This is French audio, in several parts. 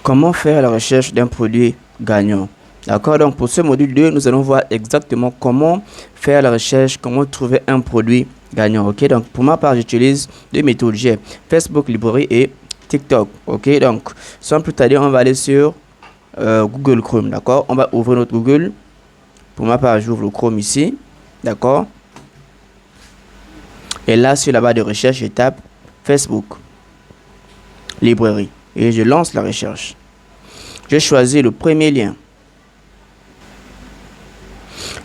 Comment faire la recherche d'un produit gagnant? D'accord, donc pour ce module 2, nous allons voir exactement comment faire la recherche, comment trouver un produit gagnant. Ok, donc pour ma part, j'utilise deux méthodes. J'ai Facebook Librairie et TikTok. Ok, donc sans plus tarder, on va aller sur Google Chrome. D'accord, on va ouvrir notre Google. Pour ma part, j'ouvre le Chrome ici. D'accord, et là, sur la barre de recherche, je tape Facebook Librairie et je lance la recherche. Je choisis le premier lien.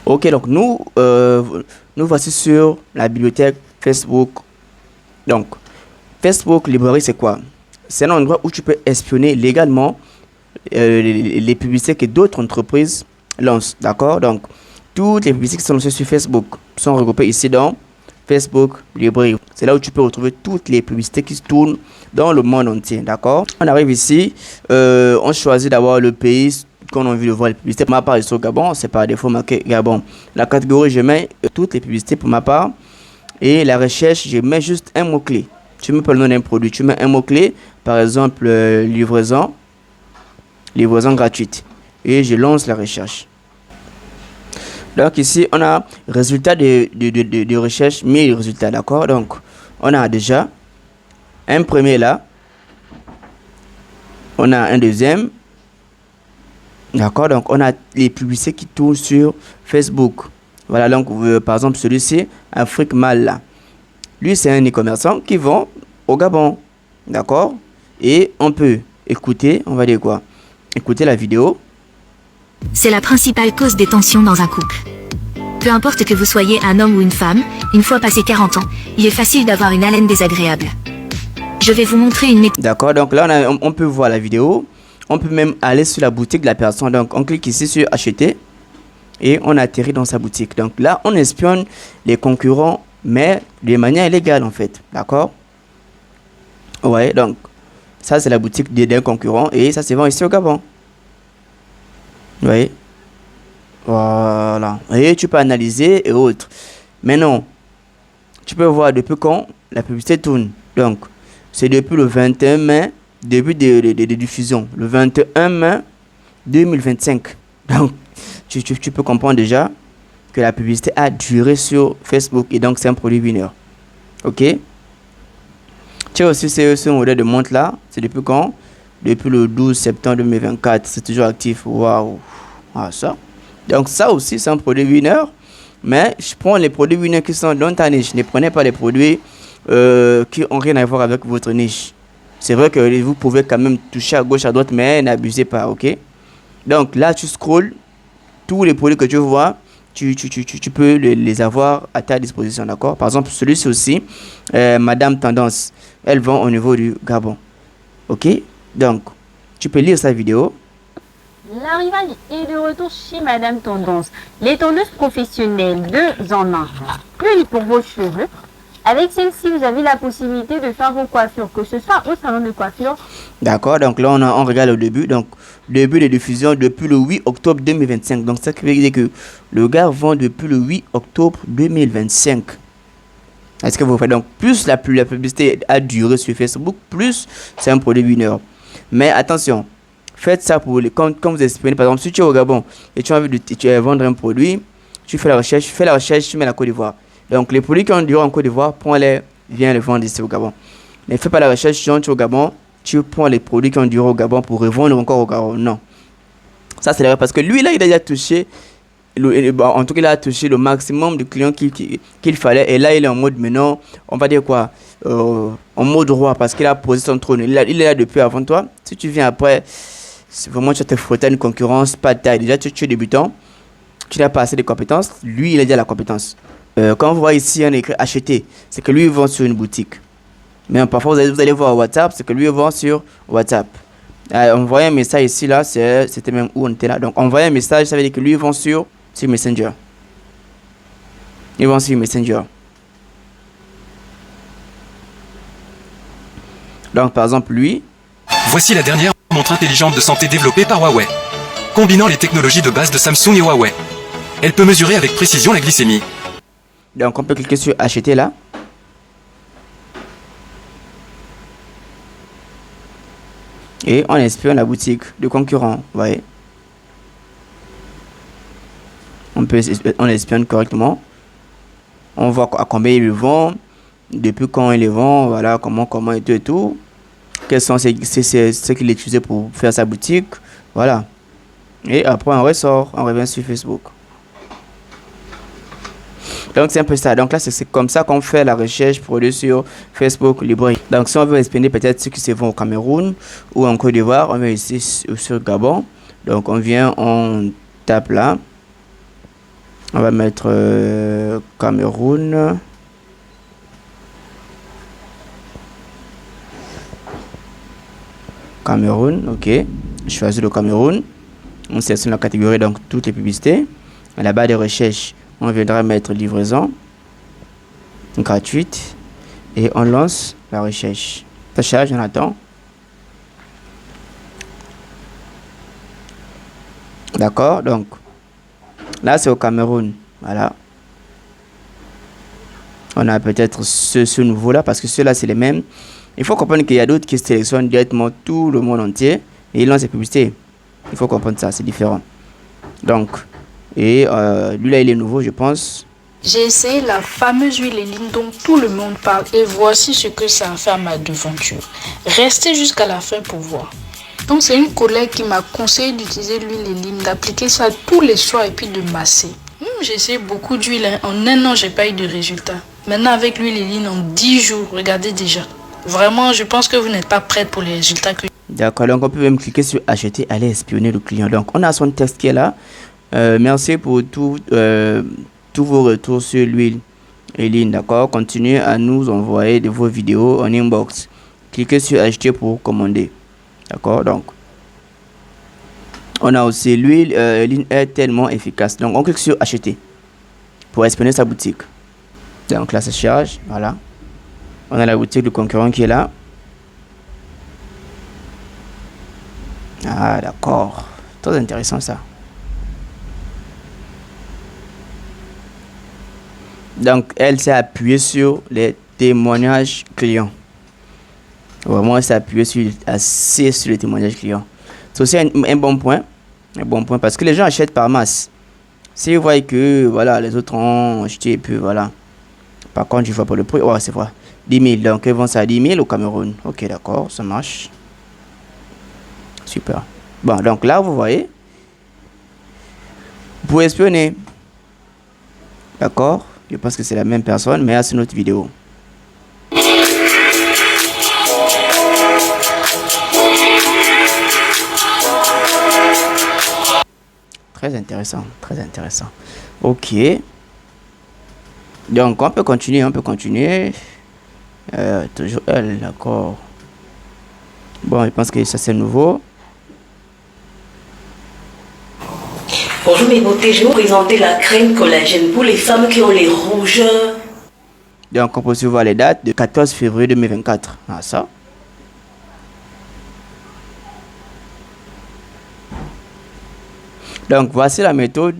Ok, donc nous voici sur la bibliothèque Facebook. Donc, Facebook Librairie, c'est quoi? C'est un endroit où tu peux espionner légalement les publicités que d'autres entreprises lancent. D'accord? Donc, toutes les publicités qui sont lancées sur Facebook sont regroupées ici dans Facebook Librairie. C'est là où tu peux retrouver toutes les publicités qui se tournent dans le monde entier. D'accord? On arrive ici, on choisit d'avoir le pays qu'on a envie de voir les publicités. Pour ma part, ici au Gabon, c'est par défaut marqué Gabon. La catégorie, je mets toutes les publicités pour ma part. Et la recherche, je mets juste un mot-clé. Tu mets pas le nom d'un produit, tu mets un mot-clé. Par exemple, livraison gratuite. Et je lance la recherche. Donc ici, on a résultat de recherche, 1000 résultats, d'accord? Donc, on a déjà un premier là. On a un deuxième. D'accord, donc on a les publicités qui tournent sur Facebook. Voilà, donc par exemple celui-ci, Afrique Mal là. Lui, c'est un e-commerçant qui vend au Gabon. D'accord, et on peut écouter, on va dire quoi? Écouter la vidéo. C'est la principale cause des tensions dans un couple. Peu importe que vous soyez un homme ou une femme, une fois passé 40 ans, il est facile d'avoir une haleine désagréable. Je vais vous montrer une méthode. D'accord, donc là on peut voir la vidéo. On peut même aller sur la boutique de la personne. Donc, on clique ici sur acheter et on atterrit dans sa boutique. Donc là, on espionne les concurrents, mais de manière illégale en fait. D'accord? Ouais, donc ça c'est la boutique d'un concurrent et ça se vend ici au Gabon. Vous voyez? Voilà. Et tu peux analyser et autres. Mais non, tu peux voir depuis quand la publicité tourne. Donc, c'est depuis le 21 mai. Début de diffusion, le 21 mai 2025. Donc, tu peux comprendre déjà que la publicité a duré sur Facebook et donc c'est un produit winner. Ok? Tu as aussi ce modèle de montre là. C'est depuis quand? Depuis le 12 septembre 2024. C'est toujours actif. Waouh! Ah, ça. Donc, ça aussi, c'est un produit winner. Mais je prends les produits winner qui sont dans ta niche. Ne prenez pas les produits qui n'ont rien à voir avec votre niche. C'est vrai que vous pouvez quand même toucher à gauche, à droite, mais n'abusez pas, ok? Donc là, tu scrolles, tous les produits que tu vois, tu peux les avoir à ta disposition, d'accord? Par exemple, celui-ci aussi, Madame Tendance, elle vend au niveau du Gabon, ok? Donc, tu peux lire sa vidéo. L'arrivage est de retour chez Madame Tendance. Les tondeuses professionnelles 2 en 1. Une pour vos cheveux. Avec celle-ci, vous avez la possibilité de faire vos coiffures, que ce soit au salon de coiffure. D'accord, donc là, on regarde le début. Donc, début de diffusion depuis le 8 octobre 2025. Donc, ça veut dire que le gars vend depuis le 8 octobre 2025. Est-ce que vous faites donc plus la publicité a duré sur Facebook, plus c'est un produit winner. Mais attention, faites ça pour les comme vous expliquez. Par exemple, si tu es au Gabon et tu as envie de vendre un produit, tu fais la recherche, tu mets la Côte d'Ivoire. Donc, les produits qui ont duré en Côte d'Ivoire, prends-les, viens les vendre ici au Gabon. Ne fais pas la recherche, tu es au Gabon, tu prends les produits qui ont duré au Gabon pour revendre encore au Gabon. Non. Ça, c'est vrai parce que lui, là, il a déjà touché, en tout cas, il a touché le maximum de clients qu'il fallait. Et là, il est en mode maintenant, on va dire quoi, en mode roi parce qu'il a posé son trône. Il est là depuis avant toi. Si tu viens après, c'est vraiment, tu vas te frotter à une concurrence, pas de taille. Déjà, tu es débutant, tu n'as pas assez de compétences. Lui, il a déjà la compétence. Quand vous voyez ici, on écrit acheter, c'est que lui, il vend sur une boutique. Mais parfois, vous allez voir WhatsApp, c'est que lui, il vend sur WhatsApp. Envoyer un message ici, là, c'était même où on était là. Donc, envoyer un message, ça veut dire que lui, il vend sur Messenger. Il vend sur Messenger. Donc, par exemple, lui. Voici la dernière montre intelligente de santé développée par Huawei. Combinant les technologies de base de Samsung et Huawei. Elle peut mesurer avec précision la glycémie. Donc, on peut cliquer sur acheter là. Et on espionne la boutique de concurrent. Vous voyez, on espionne correctement. On voit à combien ils le vendent, depuis quand ils le vendent, voilà, comment et tout. Quels sont ce qu'il utilisait pour faire sa boutique. Voilà. Et après, on ressort, on revient sur Facebook. Donc, c'est un peu ça. Donc là, c'est comme ça qu'on fait la recherche produit sur Facebook librairie. Donc, si on veut espionner peut-être ceux qui se vont au Cameroun ou en Côte d'Ivoire, on vient ici sur Gabon. Donc, on vient, on tape là. On va mettre Cameroun. Cameroun, ok. Je choisis le Cameroun. On sélectionne la catégorie, donc toutes les publicités. À la barre de recherche, on viendra mettre livraison gratuite et on lance la recherche. Ça charge, on attend. D'accord, donc là c'est au Cameroun. Voilà. On a peut-être ce nouveau là parce que ceux-là c'est les mêmes. Il faut comprendre qu'il y a d'autres qui sélectionnent directement tout le monde entier et ils lancent les publicités. Il faut comprendre ça, c'est différent. Donc, et lui là il est nouveau, je pense. J'ai essayé la fameuse huile Eline dont tout le monde parle et voici ce que ça a fait à ma devanture. Restez jusqu'à la fin pour voir. Donc c'est une collègue qui m'a conseillé d'utiliser l'huile Eline, d'appliquer ça tous les soirs et puis de masser. J'ai essayé beaucoup d'huile, en un an j'ai pas eu de résultat. Maintenant avec l'huile Eline en 10 jours, regardez déjà. Vraiment, je pense que vous n'êtes pas prête pour les résultats que... D'accord, donc on peut même cliquer sur acheter, aller espionner le client. Donc on a son texte qui est là. Merci pour tous vos retours sur l'huile Eline, d'accord. Continuez à nous envoyer de vos vidéos en inbox. Cliquez sur acheter pour commander. D'accord, donc on a aussi l'huile Eline est tellement efficace. Donc on clique sur acheter pour espionner sa boutique. Donc là ça charge, voilà. On a la boutique du concurrent qui est là. Ah d'accord, très intéressant ça. Donc elle s'est appuyée sur les témoignages clients. Vraiment elle s'est appuyée assez sur les témoignages clients. C'est aussi un bon point. Un bon point parce que les gens achètent par masse. Si vous voyez que voilà les autres ont acheté et puis voilà. Par contre je vois pas le prix. Ouais c'est vrai. 10 000. Donc ils vont ça à 10 000 au Cameroun. Ok d'accord, ça marche. Super. Bon donc là vous voyez. Vous pouvez espionner. D'accord. Je pense que c'est la même personne mais c'est une autre vidéo. Très intéressant, très intéressant. Ok. Donc on peut continuer, toujours elle, d'accord. Bon, je pense que ça c'est nouveau. Bonjour mes beautés, je vais vous présenter la crème collagène pour les femmes qui ont les rougeurs. Donc on peut aussi voir les dates de 14 février 2024. Ah ça. Donc voici la méthode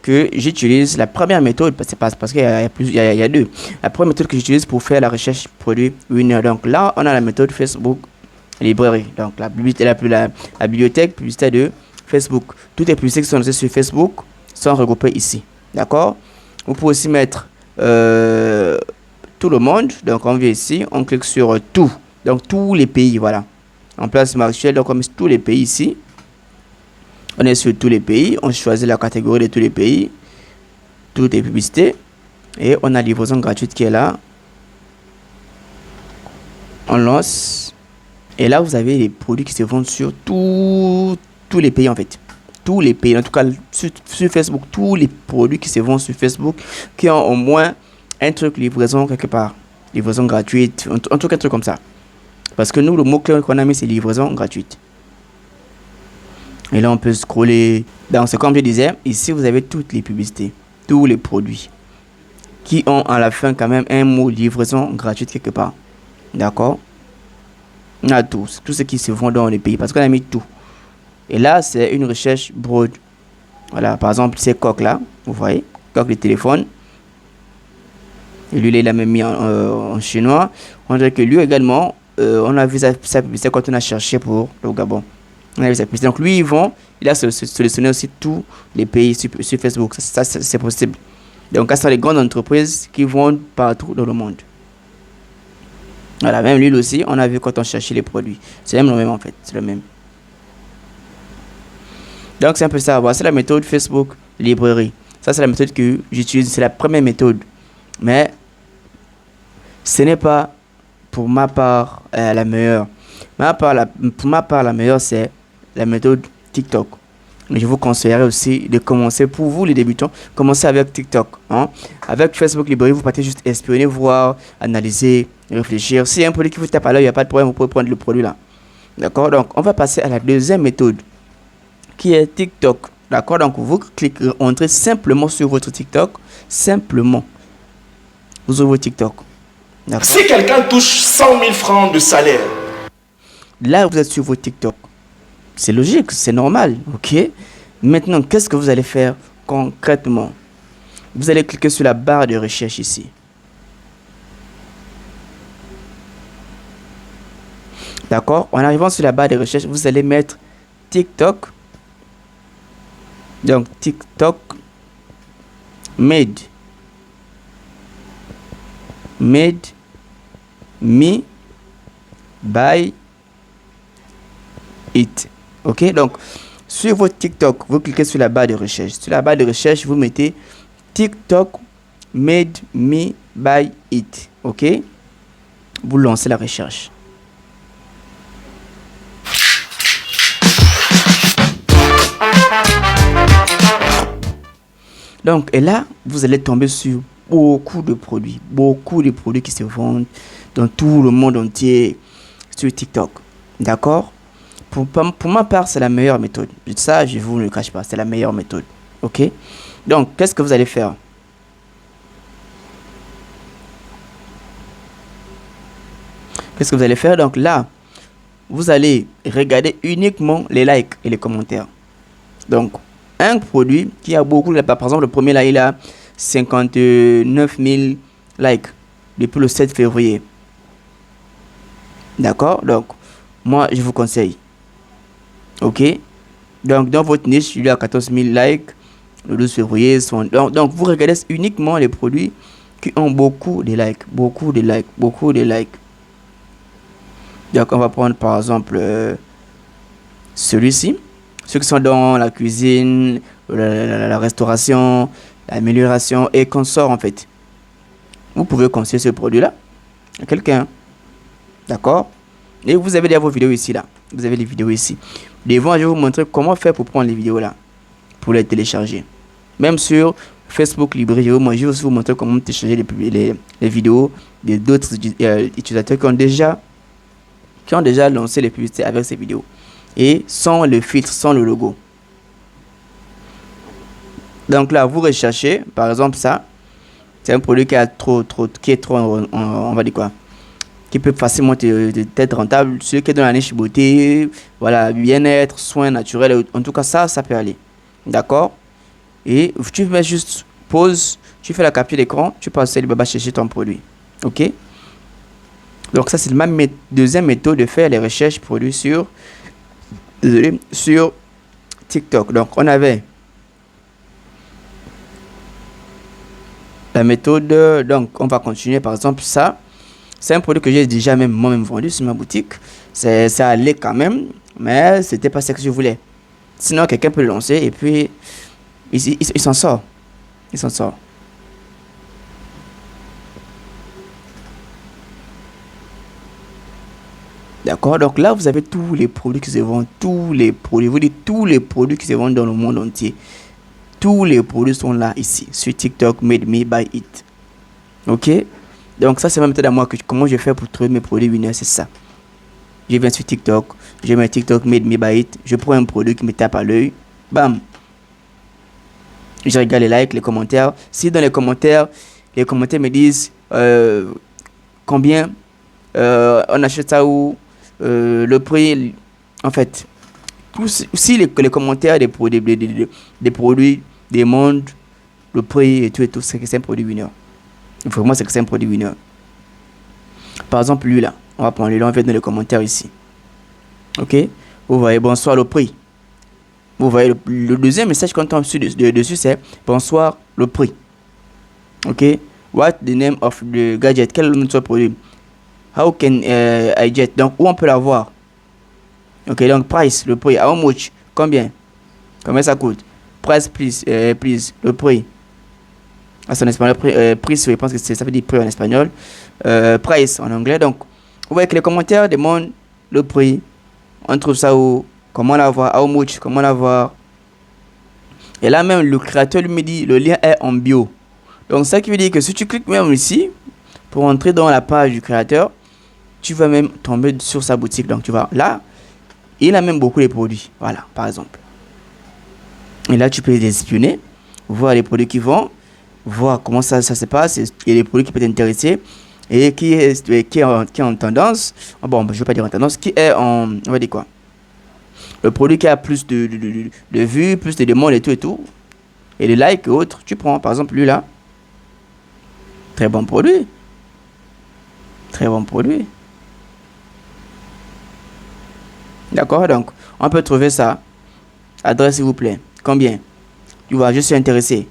que j'utilise. La première méthode, c'est parce qu'il y a deux. La première méthode que j'utilise pour faire la recherche produit winner. Donc là, on a la méthode Facebook librairie. Donc la bibliothèque publicitaire de Facebook. Toutes les publicités qui sont lancées sur Facebook sont regroupées ici. D'accord. Vous pouvez aussi mettre tout le monde. Donc on vient ici, on clique sur tout. Donc tous les pays, voilà. En place actuelle, donc on met tous les pays ici. On est sur tous les pays, on choisit la catégorie de tous les pays, toutes les publicités, et on a livraison gratuite qui est là. On lance, et là vous avez les produits qui se vendent sur tous les pays en fait. Tous les pays, en tout cas sur Facebook, tous les produits qui se vendent sur Facebook qui ont au moins un truc livraison quelque part. Livraison gratuite, en tout cas un truc comme ça. Parce que nous, le mot-clé qu'on a mis, c'est livraison gratuite. Et là, on peut scroller. Donc, c'est comme je disais, ici, vous avez toutes les publicités, tous les produits qui ont à la fin quand même un mot livraison gratuite quelque part. D'accord? On a tout ce qui se vend dans les pays parce qu'on a mis tout. Et là, c'est une recherche broad. Voilà, par exemple, ces coques-là, vous voyez, coque de téléphone. Et lui, il a même mis en chinois. On dirait que lui également, on a vu sa publicité quand on a cherché pour le Gabon. On a vu sa publicité. Donc lui, il a sélectionné aussi tous les pays sur Facebook. Ça, c'est possible. Donc, ce sont les grandes entreprises qui vendent partout dans le monde. Voilà, même l'huile aussi, on a vu quand on cherchait les produits. C'est même le même en fait, c'est le même. Donc, c'est un peu ça. Voilà, c'est la méthode Facebook librairie. Ça, c'est la méthode que j'utilise. C'est la première méthode. Mais, ce n'est pas pour ma part la meilleure. Pour ma part, la meilleure, c'est la méthode TikTok. Je vous conseillerais aussi de commencer, pour vous les débutants, commencer avec TikTok. Hein. Avec Facebook Librairie, vous partez juste espionner, voir, analyser, réfléchir. Si y a un produit qui vous tape à l'œil, il n'y a pas de problème, vous pouvez prendre le produit là. D'accord? Donc, on va passer à la deuxième méthode, qui est TikTok. D'accord? Donc, vous cliquez, entrez simplement sur votre TikTok. Simplement. Vous ouvrez TikTok. Si quelqu'un touche 100 000 francs de salaire. Là, vous êtes sur votre TikTok. C'est logique, c'est normal, ok? Maintenant, qu'est-ce que vous allez faire concrètement? Vous allez cliquer sur la barre de recherche ici. D'accord? En arrivant sur la barre de recherche, vous allez mettre TikTok. Donc, TikTok made me by it. Ok, donc sur votre TikTok, vous cliquez sur la barre de recherche. Sur la barre de recherche, vous mettez TikTok made me by it. Ok, vous lancez la recherche. Donc, et là, vous allez tomber sur beaucoup de produits qui se vendent dans tout le monde entier sur TikTok. D'accord? Pour ma part, c'est la meilleure méthode. Ça, je vous le cache pas, c'est la meilleure méthode. Ok? Donc, qu'est-ce que vous allez faire? Qu'est-ce que vous allez faire? Donc là, vous allez regarder uniquement les likes et les commentaires. Donc, un produit qui a beaucoup, par exemple, le premier là, il a 59 000 likes depuis le 7 février. D'accord? Donc, moi, je vous conseille. Ok, donc dans votre niche, il y a 14 000 likes le 12 février. Donc vous regardez uniquement les produits qui ont beaucoup de likes. Donc on va prendre par exemple celui-ci. Ceux qui sont dans la cuisine, la restauration, l'amélioration et consorts en fait. Vous pouvez conseiller ce produit-là à quelqu'un. D'accord? Et vous avez déjà vos vidéos ici là. Vous avez les vidéos ici. Devant, je vais vous montrer comment faire pour prendre les vidéos là, pour les télécharger. Même sur Facebook Librairie, je vais aussi vous montrer comment télécharger les vidéos d'autres utilisateurs qui ont déjà lancé les publicités avec ces vidéos. Et sans le filtre, sans le logo. Donc là, vous recherchez, par exemple ça, c'est un produit qui est trop, on va dire quoi, qui peut facilement être rentable. Celui qui est dans la niche beauté, voilà, bien-être, soins naturels, en tout cas ça peut aller. D'accord? Et tu mets juste pause, tu fais la capture d'écran, tu passes Alibaba chercher ton produit. Ok? Donc ça c'est ma deuxième méthode de faire les recherches produits sur TikTok. Donc on avait la méthode, donc on va continuer par exemple ça. C'est un produit que j'ai déjà moi-même vendu sur ma boutique. Ça allait quand même, mais c'était pas ce que je voulais. Sinon, quelqu'un peut le lancer et puis il s'en sort. Il s'en sort. D'accord? Donc là, vous avez tous les produits qui se vendent. Tous les produits qui se vendent dans le monde entier. Tous les produits sont là, ici, sur TikTok, Made Me By It. Ok? Donc ça c'est ma méthode à moi, comment je fais pour trouver mes produits winners, c'est ça. Je viens sur TikTok, je mets TikTok Made Me By It, je prends un produit qui me tape à l'œil, bam. Je regarde les likes, les commentaires. Si dans les commentaires me disent combien on achète ça ou le prix, en fait, si les commentaires des produits demandent le prix et tout, c'est que c'est un produit winner. Vraiment, c'est que c'est un produit winner. Par exemple, lui là. On va prendre lui là, on va dans les commentaires ici. Ok? Vous voyez, bonsoir le prix. Vous voyez, le deuxième message qu'on tombe dessus, c'est bonsoir le prix. Ok? What the name of the gadget? Quel est le nom de ce produit? How can I get? Donc, où on peut l'avoir? Ok, donc price, le prix. How much? Combien? Combien ça coûte? Price, please, please, le prix. Ah, c'est en espagnol, prix, je pense que ça veut dire prix en espagnol. Price en anglais. Donc, vous voyez que les commentaires demandent le prix. On trouve ça où? Comment l'avoir? How much? Comment l'avoir? Et là même, le créateur lui me dit, le lien est en bio. Donc, ça qui veut dire que si tu cliques même ici, pour entrer dans la page du créateur, tu vas même tomber sur sa boutique. Donc, tu vas là, il a même beaucoup de produits. Voilà, par exemple. Et là, tu peux les espionner, voir les produits qui vont, voir comment ça se passe. Il y a des produits qui peuvent t'intéresser et qui est en tendance. Bon, je ne veux pas dire en tendance, qui est en, on va dire quoi? Le produit qui a plus de vues, plus de demandes et tout. Et les likes et autres, tu prends. Par exemple, lui là. Très bon produit. Très bon produit. D'accord, donc, on peut trouver ça. Adresse, s'il vous plaît. Combien? Tu vois, je suis intéressé.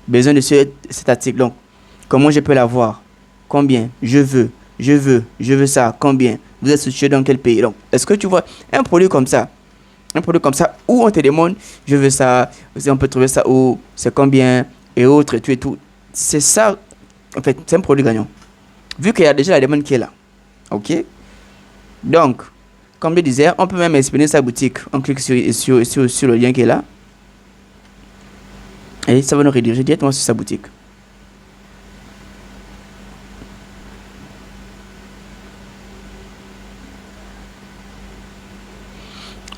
Besoin de cet article. Donc, comment je peux l'avoir? Combien? Je veux ça. Combien? Vous êtes situé dans quel pays? Donc, est-ce que tu vois un produit comme ça? Un produit comme ça où on te demande, je veux ça, on peut trouver ça où, c'est combien, et autres, et tout. C'est ça, en fait, c'est un produit gagnant. Vu qu'il y a déjà la demande qui est là. Ok? Donc, comme je disais, on peut même espionner sa boutique. On clique sur le lien qui est là. Et ça va nous rediriger directement sur sa boutique.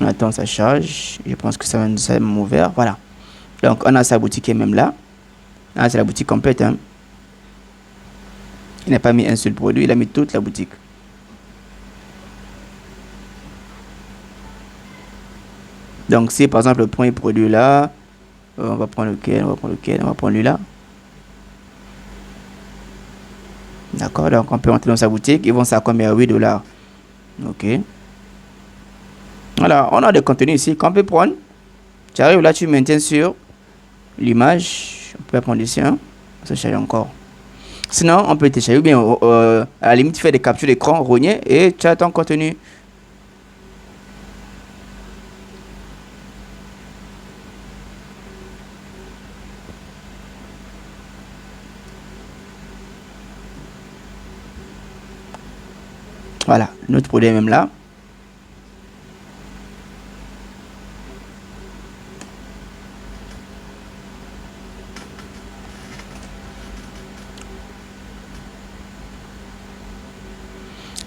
On attend ça charge. Je pense que ça va m'ouvrir. Voilà. Donc, on a sa boutique qui est même là. Ah, c'est la boutique complète. Hein. Il n'a pas mis un seul produit. Il a mis toute la boutique. Donc, si par exemple le premier produit là, on va prendre lequel, on va prendre lui là. D'accord, donc on peut entrer dans sa boutique. Ils vont ça comme à 8 $. Ok. Voilà, on a des contenus ici qu'on peut prendre. Tu arrives là, tu maintiens sur l'image. On peut prendre ici, hein. Ça charge encore. Sinon, on peut télécharger ou bien à la limite faire des captures d'écran, rogner et tu as ton contenu. Voilà, notre produit est même là.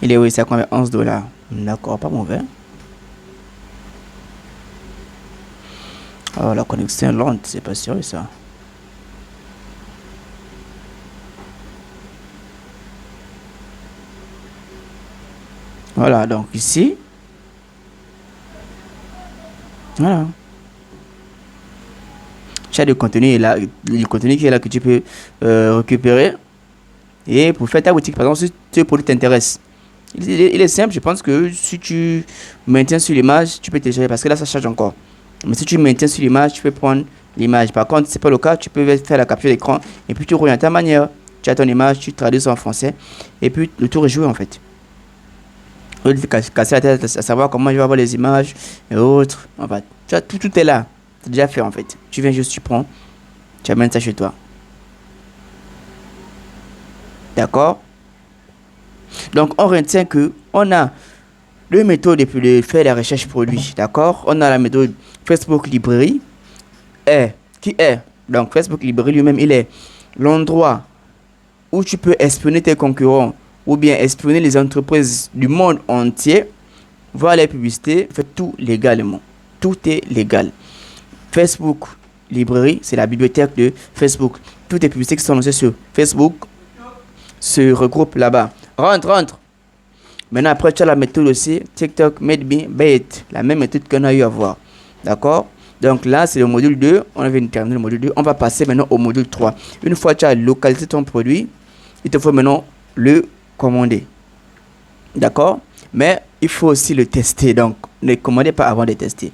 Il est oui, ça combien? 11 $. D'accord, pas mauvais. Oh, la connexion est lente, c'est pas sûr ça. Voilà, donc ici. Voilà. Tu as du contenu là, le contenu qui est là que tu peux récupérer. Et pour faire ta boutique, par exemple, si ce produit t'intéresse, il est simple. Je pense que si tu maintiens sur l'image, tu peux télécharger parce que là, ça charge encore. Mais si tu maintiens sur l'image, tu peux prendre l'image. Par contre, si ce n'est pas le cas, tu peux faire la capture d'écran et puis tu reviens à ta manière. Tu as ton image, tu traduis ça en français et puis le tour est joué en fait. Au lieu de casser la tête à savoir comment je vais avoir les images et autres. En fait, tu as tout est là. C'est déjà fait en fait. Tu viens juste, tu prends, tu amènes ça chez toi. D'accord? Donc, on retient que on a deux méthodes de faire la recherche produit. D'accord? On a la méthode Facebook Librairie. Donc, Facebook Librairie lui-même, il est l'endroit où tu peux espionner tes concurrents ou bien espionner les entreprises du monde entier, voir les publicités, fait tout légalement. Tout est légal. Facebook Librairie, c'est la bibliothèque de Facebook. Toutes les publicités qui sont lancées sur Facebook se regroupent là-bas. Rentre. Maintenant, après, tu as la méthode aussi, TikTok, Made Me, Bait. La même méthode qu'on a eu à voir. D'accord? Donc là, c'est le module 2. On vient de terminer le module 2. On va passer maintenant au module 3. Une fois que tu as localisé ton produit, il te faut maintenant le commander. D'accord? Mais il faut aussi le tester. Donc, ne commandez pas avant de tester.